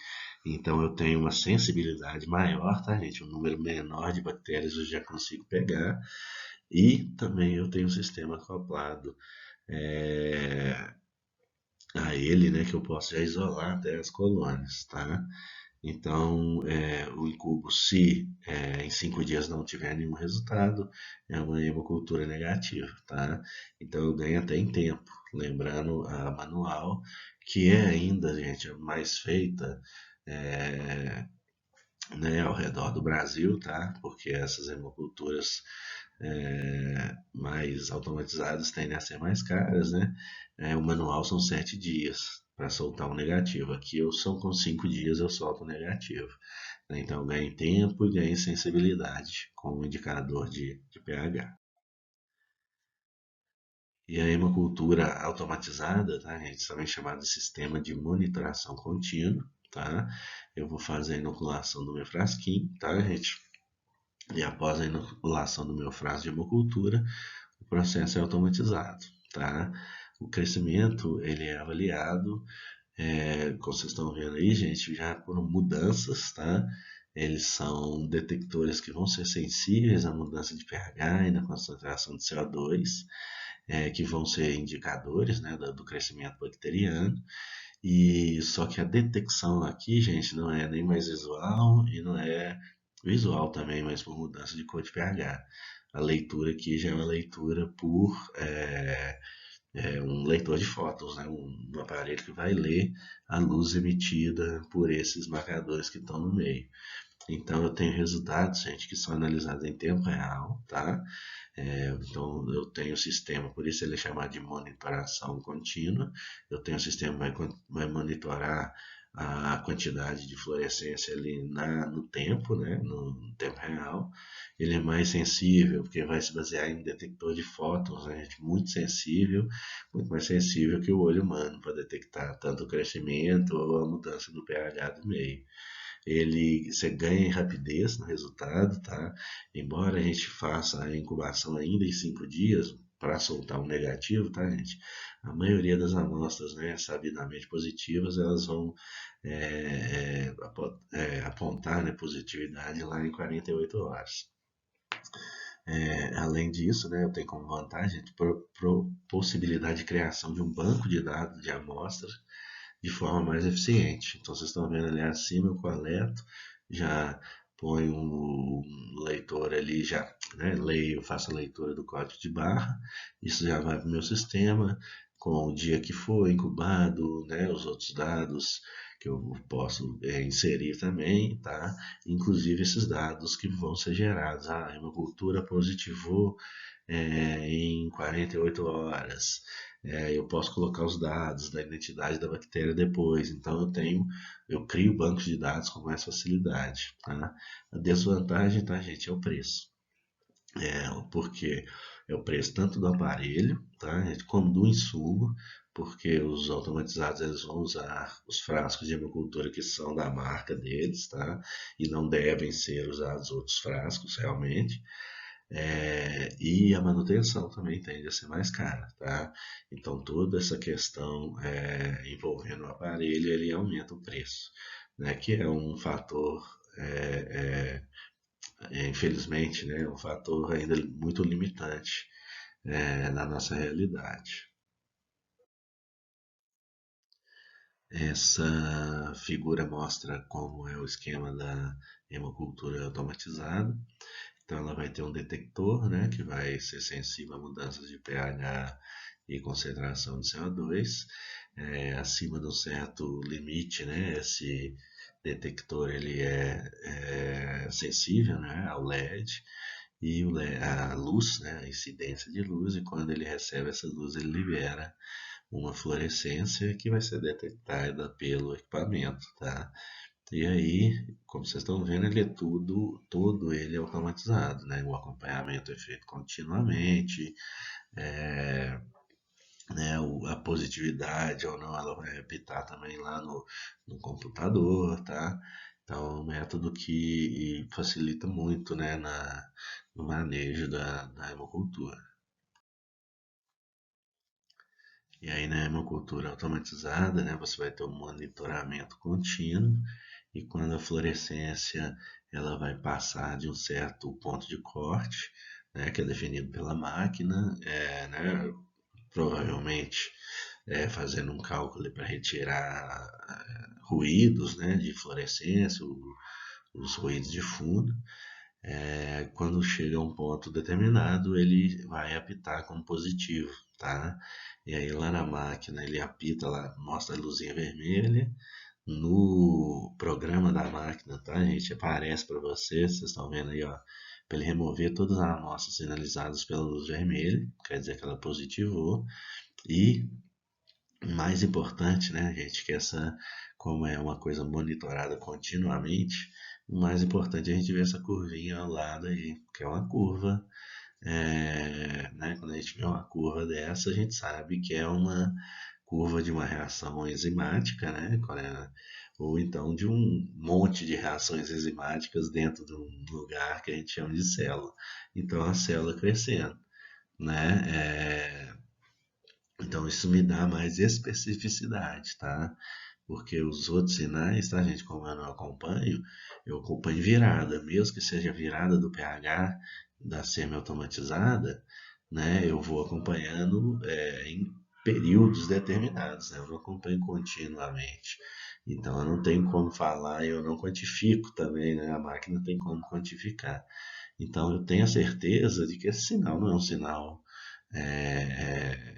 Então eu tenho uma sensibilidade maior, tá, gente? Um número menor de bactérias eu já consigo pegar. E também eu tenho um sistema acoplado é, a ele, né, que eu posso já isolar até as colônias, tá? Então, o incubo, se em 5 dias não tiver nenhum resultado, é uma hemocultura negativa, tá? Então, eu ganho até em tempo. Lembrando a manual, que é ainda, gente, mais feita é, né, ao redor do Brasil, tá? Porque essas hemoculturas mais automatizadas tendem a ser mais caras, né? O manual são 7 dias para soltar um negativo. Aqui são com 5 dias eu solto um negativo. Né? Então eu ganho tempo e ganho sensibilidade com o indicador de pH. E a hemocultura automatizada, tá, gente? Também chamada de sistema de monitoração contínua, tá? Eu vou fazer a inoculação do meu frasquinho, tá, gente? E após a inoculação do meu frasco de hemocultura, o processo é automatizado, tá? O crescimento ele é avaliado, como vocês estão vendo aí, gente, já por mudanças, tá? Eles são detectores que vão ser sensíveis à mudança de pH e na concentração de CO2, que vão ser indicadores, né, do crescimento bacteriano. E só que a detecção aqui, gente, não é nem mais visual e não é visual também, mas por mudança de cor de pH. A leitura aqui já é uma leitura por um leitor de fótons, né? Um aparelho que vai ler a luz emitida por esses marcadores que estão no meio. Então eu tenho resultados, gente, que são analisados em tempo real, tá? Então eu tenho o sistema, por isso ele é chamado de monitoração contínua. Eu tenho o sistema que vai monitorar a quantidade de fluorescência ali no tempo, né? No tempo real. Ele é mais sensível, porque vai se basear em detector de fótons, né, gente? Muito sensível, muito mais sensível que o olho humano para detectar tanto o crescimento ou a mudança do pH do meio. Você ganha em rapidez no resultado, tá? Embora a gente faça a incubação ainda em 5 dias para soltar um negativo, tá, gente? A maioria das amostras, né, sabidamente positivas, elas vão apontar, né, positividade lá em 48 horas. Além disso, né, eu tenho como vantagem possibilidade de criação de um banco de dados de amostras de forma mais eficiente. Então vocês estão vendo ali acima, eu coleto, já ponho um leitor ali, já, né, leio, faço a leitura do código de barra, isso já vai para o meu sistema, com o dia que foi incubado, né, os outros dados que eu posso inserir também, tá? Inclusive esses dados que vão ser gerados. A hemocultura positivou em 48 horas. Eu posso colocar os dados da identidade da bactéria depois. Então eu crio bancos de dados com mais facilidade. Tá? A desvantagem, tá, gente, é o preço. Porque é o preço tanto do aparelho, tá, gente, como do insumo, porque os automatizados eles vão usar os frascos de hemocultura que são da marca deles, tá? E não devem ser usados outros frascos, realmente. E a manutenção também tende a ser mais cara, tá? Então toda essa questão envolvendo o aparelho, ele aumenta o preço, né? Que é um fator, infelizmente, né? Um fator ainda muito limitante na nossa realidade. Essa figura mostra como é o esquema da hemocultura automatizada. Então ela vai ter um detector, né, que vai ser sensível a mudanças de pH e concentração de CO2. Acima de um certo limite, né, esse detector ele é sensível, né, ao LED e a luz, né, a incidência de luz, e quando ele recebe essa luz ele libera uma fluorescência que vai ser detectada pelo equipamento, tá? E aí, como vocês estão vendo, ele é todo ele é automatizado, né? O acompanhamento é feito continuamente, é, né? A positividade ou não, ela vai apitar também lá no computador, tá? Então, é um método que facilita muito, né, no manejo da hemocultura. E aí, na hemocultura automatizada, né, você vai ter um monitoramento contínuo e quando a fluorescência ela vai passar de um certo ponto de corte, né, que é definido pela máquina, né, provavelmente fazendo um cálculo para retirar ruídos, né, de fluorescência, os ruídos de fundo. Quando chega a um ponto determinado, ele vai apitar como positivo, tá? E aí lá na máquina ele apita lá, mostra a luzinha vermelha. No programa da máquina, tá, gente? Aparece para vocês estão vendo aí, ó, para ele remover todas as amostras sinalizadas pela luz vermelha, quer dizer que ela positivou. E mais importante, né, gente, que como é uma coisa monitorada continuamente, o mais importante é a gente ver essa curvinha ao lado aí, que é uma curva, né, quando a gente vê uma curva dessa, a gente sabe que é uma curva de uma reação enzimática, né, ou então de um monte de reações enzimáticas dentro de um lugar que a gente chama de célula. Então, a célula crescendo, né, então isso me dá mais especificidade, tá? Porque os outros sinais, tá, gente, como eu não acompanho, eu acompanho virada, mesmo que seja virada do pH da semi-automatizada, né? Eu vou acompanhando em períodos determinados, né? Eu não acompanho continuamente. Então eu não tenho como falar, eu não quantifico também, né? A máquina tem como quantificar. Então eu tenho a certeza de que esse sinal não é um sinal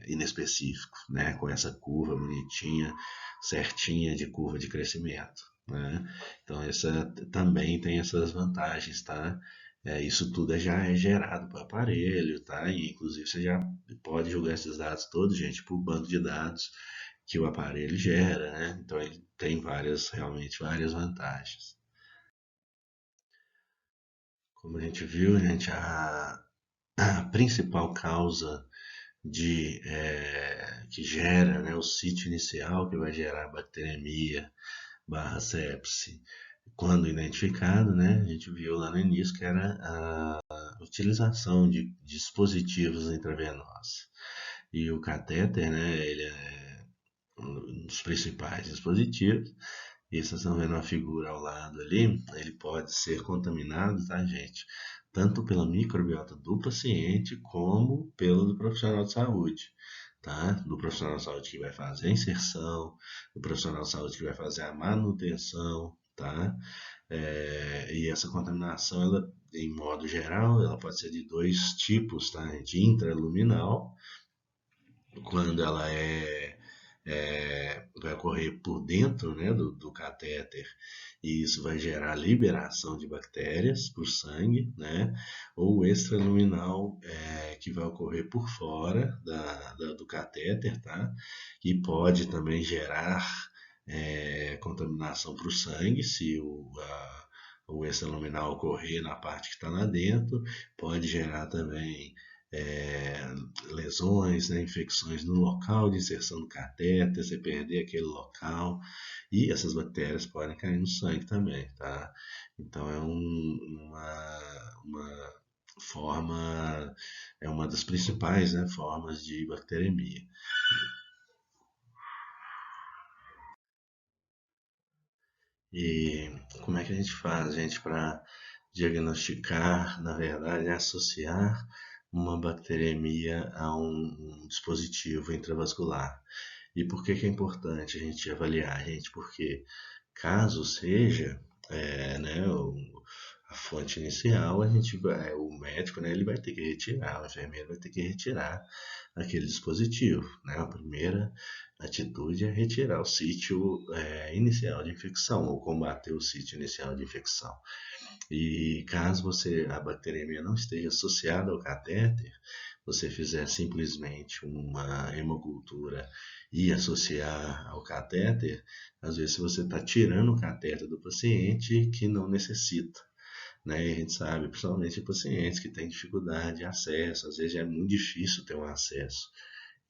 inespecífico, né? Com essa curva bonitinha, certinha de curva de crescimento. né? Então essa também tem essas vantagens, tá? Isso tudo já é gerado para o aparelho, tá? E inclusive você já pode jogar esses dados todos, gente, para o banco de dados que o aparelho gera, né? Então ele tem realmente várias vantagens. Como a gente viu, gente, a principal causa que gera, né, o sítio inicial que vai gerar bacteremia barra sepse, quando identificado, né, a gente viu lá no início que era a utilização de dispositivos intravenosos. E o catéter, né, ele é um dos principais dispositivos. E vocês estão vendo a figura ao lado ali, ele pode ser contaminado, tá, gente? Tanto pela microbiota do paciente como pelo do profissional de saúde, tá? Do profissional de saúde que vai fazer a inserção, do profissional de saúde que vai fazer a manutenção, tá? E essa contaminação, ela, em modo geral, ela pode ser de dois tipos, tá? De intraluminal, quando ela vai ocorrer por dentro, né, do catéter, e isso vai gerar liberação de bactérias para o sangue, né, ou extraluminal, que vai ocorrer por fora do catéter, tá, e pode também gerar contaminação para o sangue, se o extraluminal ocorrer na parte que está lá dentro, pode gerar também é, lesões, né, infecções no local de inserção do catéter, você perder aquele local, e essas bactérias podem cair no sangue também, tá? Então uma forma, é uma das principais, né, formas de bacteremia. E como é que a gente faz, gente, para diagnosticar, na verdade, associar uma bacteremia a um dispositivo intravascular? E por que que é importante a gente avaliar, gente? Porque caso seja, né, a fonte inicial, o médico, né, ele vai ter que retirar, o enfermeiro vai ter que retirar aquele dispositivo, né? A primeira atitude é retirar o sítio inicial de infecção ou combater o sítio inicial de infecção. E caso a bacteremia não esteja associada ao catéter, você fizer simplesmente uma hemocultura e associar ao catéter, às vezes você está tirando o catéter do paciente que não necessita. Né? E a gente sabe, principalmente pacientes que têm dificuldade de acesso, às vezes é muito difícil ter um acesso.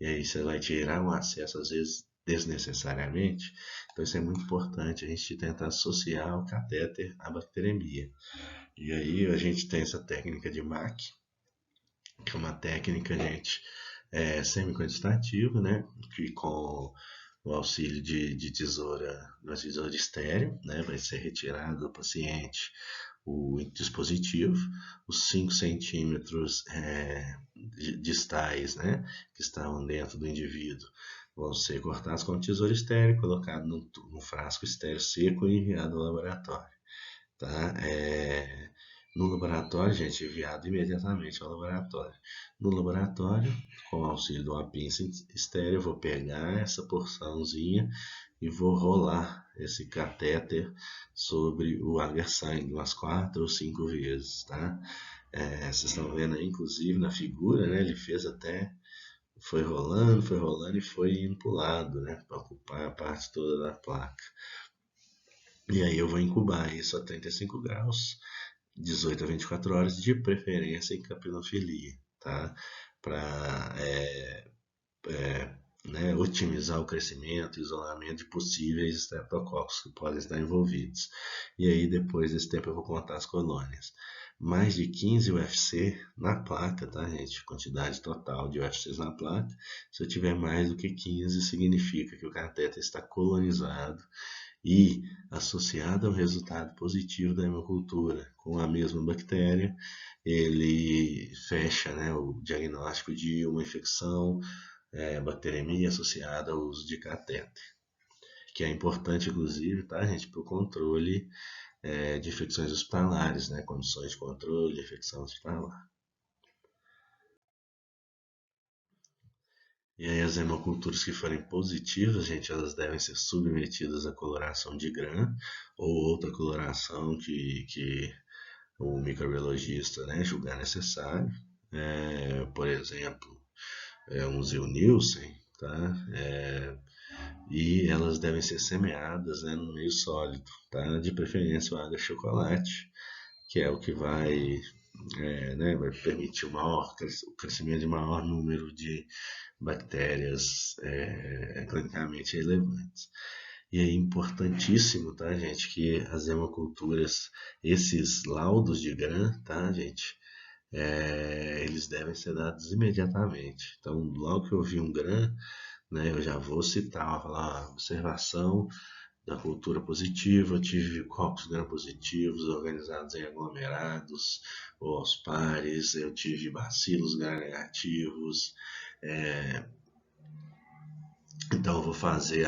E aí você vai tirar um acesso, às vezes, desnecessariamente. Então isso é muito importante, a gente tentar associar o catéter à bacteremia. E aí a gente tem essa técnica de MAC, que é uma técnica, gente, semi-quantitativa, né? Que com o auxílio de tesoura, uma tesoura estéreo, né? Vai ser retirado do paciente o dispositivo, os 5 centímetros distais, né? Que estavam dentro do indivíduo, vão ser cortados com tesoura estéreo, colocado num frasco estéreo seco e enviado ao laboratório, tá? No laboratório, gente, enviado imediatamente ao laboratório. No laboratório, com o auxílio de uma pinça estéreo, eu vou pegar essa porçãozinha e vou rolar esse catéter sobre o agar-sangue umas 4 ou 5 vezes, tá? Vocês estão vendo aí, inclusive, na figura, né? Ele fez até, foi rolando e foi indo pro lado, né? Para ocupar a parte toda da placa. E aí eu vou incubar isso a 35 graus 18 a 24 horas, de preferência em capinofilia, tá? Para né, otimizar o crescimento e isolamento de possíveis estreptococcus que podem estar envolvidos. E aí, depois desse tempo, eu vou contar as colônias. Mais de 15 UFC na placa, tá, gente? Quantidade total de UFCs na placa. Se eu tiver mais do que 15, significa que o cateter está colonizado e associado ao resultado positivo da hemocultura com a mesma bactéria, ele fecha, né, o diagnóstico de uma infecção, bacteremia associada ao uso de catéter, que é importante, inclusive, tá, gente, para o controle de infecções hospitalares, né, condições de controle de infecção hospitalar. E aí as hemoculturas que forem positivas, gente, elas devem ser submetidas à coloração de Gram ou outra coloração que o microbiologista, né, julgar necessário. Por exemplo, um Zilnielsen, tá? E elas devem ser semeadas, né, no meio sólido, tá? De preferência o água chocolate, que é o que vai permitir o crescimento de maior número de bactérias clinicamente relevantes. E é importantíssimo, tá, gente, que as hemoculturas, esses laudos de Gram, tá, gente, eles devem ser dados imediatamente. Então, logo que eu vi um Gram, né, eu já vou citar, falar, observação da cultura positiva, tive cocos gram-positivos organizados em aglomerados ou aos pares, eu tive bacilos gram-negativos. é, então eu vou fazer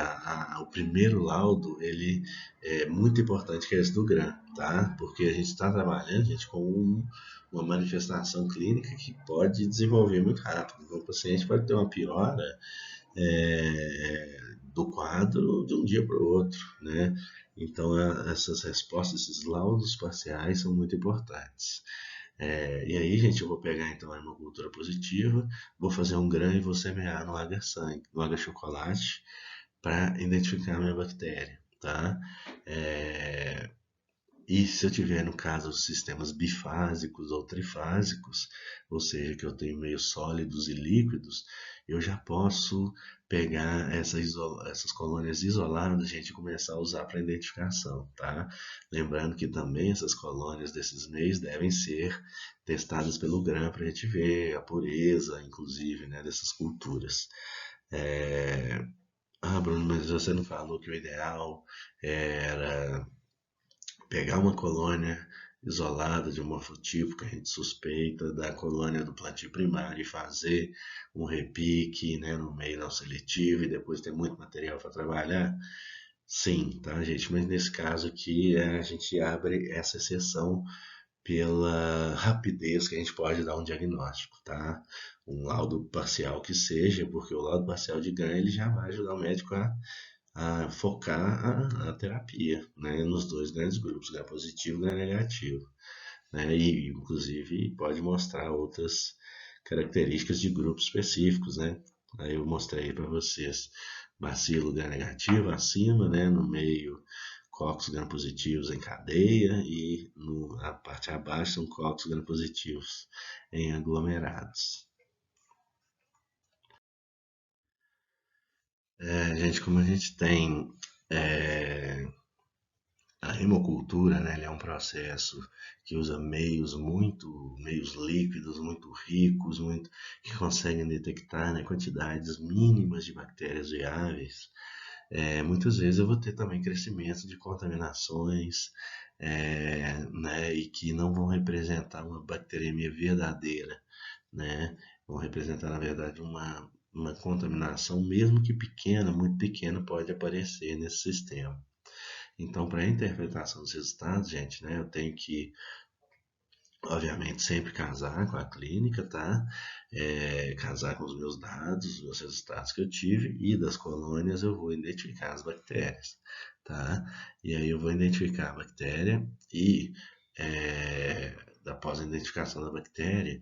o primeiro laudo, ele é muito importante, que é esse do gram, tá? Porque a gente está trabalhando, gente, com uma manifestação clínica que pode desenvolver muito rápido. Então, o paciente pode ter uma piora do quadro de um dia para o outro, né? Então, essas respostas, esses laudos parciais são muito importantes. E aí, gente, eu vou pegar então a hemocultura positiva, vou fazer um gram e vou semear no agar sangue, no agar chocolate, para identificar a minha bactéria, tá? É, e se eu tiver, no caso, os sistemas bifásicos ou trifásicos, ou seja, que eu tenho meios sólidos e líquidos, eu já posso pegar essas colônias isoladas, gente, e começar a usar para identificação, tá? Lembrando que também essas colônias desses meios devem ser testadas pelo Gram para a gente ver a pureza, inclusive, né, dessas culturas. É... Ah, Bruno, mas você não falou que o ideal era pegar uma colônia isolada de um morfotipo que a gente suspeita da colônia do plantio primário e fazer um repique, né, no meio não seletivo e depois ter muito material para trabalhar? Sim, tá, gente? Mas nesse caso aqui a gente abre essa exceção pela rapidez que a gente pode dar um diagnóstico, tá? Um laudo parcial que seja, porque o laudo parcial de ganho ele já vai ajudar o médico a focar a terapia, né, nos dois grandes grupos, H positivo e H negativo, né, e inclusive pode mostrar outras características de grupos específicos, né. Aí eu mostrei para vocês bacilo H negativo acima, né, no meio cocos gram-positivos em cadeia e na parte abaixo são cocos gram-positivos em aglomerados. Gente, como a gente tem é, a hemocultura, né, ele é um processo que usa meios líquidos, muito ricos, que conseguem detectar, né, quantidades mínimas de bactérias viáveis. Muitas vezes eu vou ter também crescimento de contaminações, né, e que não vão representar uma bacteremia verdadeira, né, vão representar, na verdade, uma contaminação, mesmo que pequena, muito pequena, pode aparecer nesse sistema. Então, para a interpretação dos resultados, gente, né, eu tenho que, obviamente, sempre casar com a clínica, tá? Casar com os meus dados, os resultados que eu tive e das colônias eu vou identificar as bactérias, tá? E aí eu vou identificar a bactéria e após a identificação da bactéria,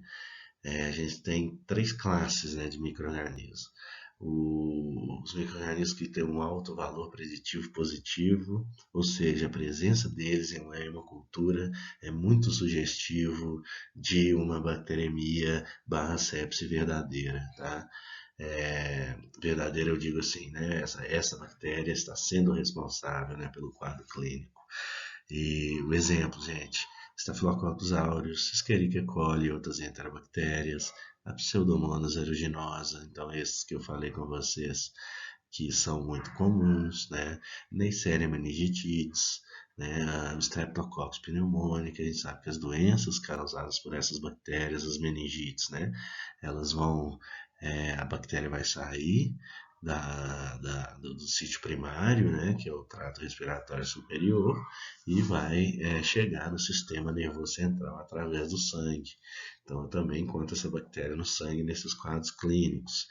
a gente tem três classes, né, de micro-organismos. Os micro-organismos que têm um alto valor preditivo positivo, ou seja, a presença deles em uma hemocultura é muito sugestivo de uma bacteremia barra sepse verdadeira, tá? Verdadeira eu digo assim, né? Essa bactéria está sendo responsável, né, pelo quadro clínico. E o exemplo, gente, Staphylococcus aureus, Escherichia coli e outras enterobactérias, a Pseudomonas aeruginosa, então esses que eu falei com vocês, que são muito comuns, né? Neisseria meningitidis, né? A Streptococcus pneumoniae, a gente sabe que as doenças causadas por essas bactérias, as meningites, né? Elas vão, a bactéria vai sair do sítio primário, né, que é o trato respiratório superior, e vai chegar no sistema nervoso central através do sangue. Então, eu também encontro essa bactéria no sangue nesses quadros clínicos.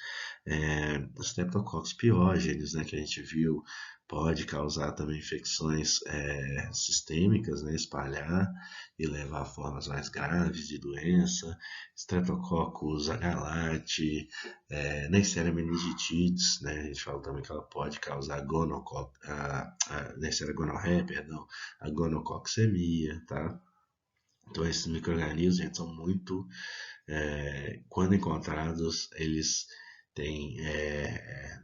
Os Streptococcus piógenes, né, que a gente viu, pode causar também infecções sistêmicas, né, espalhar e levar a formas mais graves de doença. Streptococcus agalati, Neisseria meningitidis, né, a gente fala também que ela pode causar Neisseria gonorreia, perdão, a gonococcemia, tá? Então esses micro-organismos, gente, são muito, quando encontrados, eles têm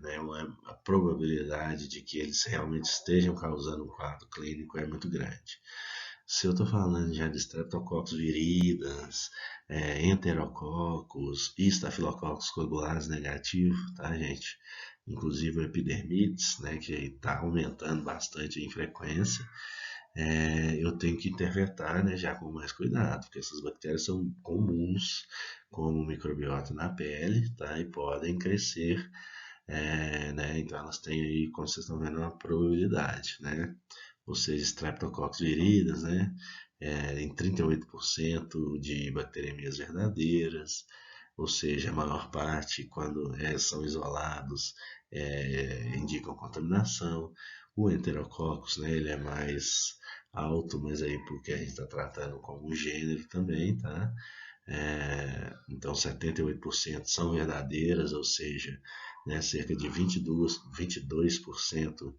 né, a probabilidade de que eles realmente estejam causando um quadro clínico é muito grande. Se eu estou falando já de Streptococcus viridans, Enterococcus e Staphylococcus coagulares negativo, tá, gente? Inclusive o epidermides, né, que está aumentando bastante em frequência, eu tenho que interpretar, né, já com mais cuidado, porque essas bactérias são comuns como microbiota na pele, tá, e podem crescer, né, então elas têm aí, como vocês estão vendo, uma probabilidade, né, ou seja, Streptococcus viridans, né, em 38% de bacteremias verdadeiras, ou seja, a maior parte, quando são isolados, indicam contaminação. O Enterococcus, né, ele é mais alto, mas aí porque a gente está tratando como um gênero também, tá? Então 78% são verdadeiras, ou seja, né, cerca de 22%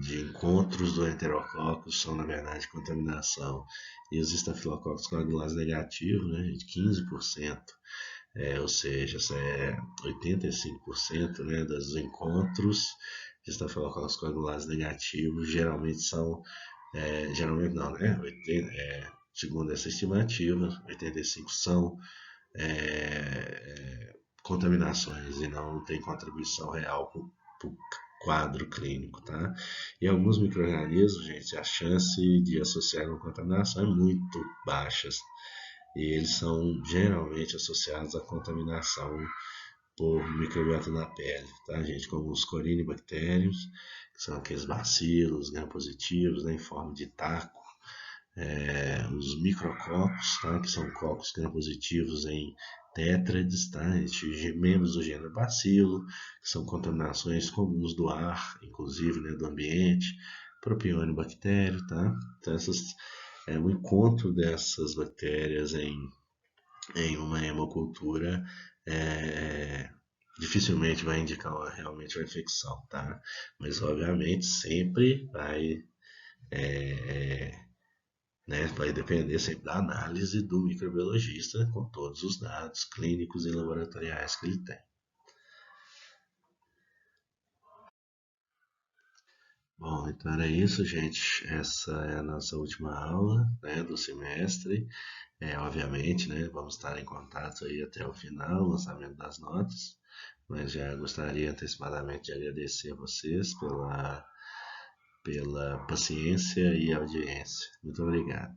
de encontros do Enterococcus são na verdade contaminação. E os Staphylococcus coagulares negativos, né, gente, 15%. Ou seja, 85%, né, dos encontros de Staphylococcus coagulares negativos geralmente são, geralmente não, né, segundo essa estimativa, 85 são contaminações e não tem contribuição real para o quadro clínico, tá? E alguns micro-organismos, gente, a chance de associar uma contaminação é muito baixa. E eles são geralmente associados à contaminação por microbiota da pele, tá, gente? Como os corinibactérios, que são aqueles bacilos gram-positivos, né, em forma de taco, os micrococos, tá, que são cocos gram-positivos em tétrades, tá, membros do gênero bacilo, que são contaminações comuns do ar, inclusive, né, do ambiente, propionibactério, tá? Então, o encontro dessas bactérias em uma hemocultura dificilmente vai indicar realmente uma infecção, tá? Mas obviamente sempre vai depender sempre da análise do microbiologista com todos os dados clínicos e laboratoriais que ele tem. Bom, então era isso, gente. Essa é a nossa última aula, né, do semestre. Obviamente, né, vamos estar em contato aí até o final, lançamento das notas. Mas já gostaria antecipadamente de agradecer a vocês pela paciência e audiência. Muito obrigado.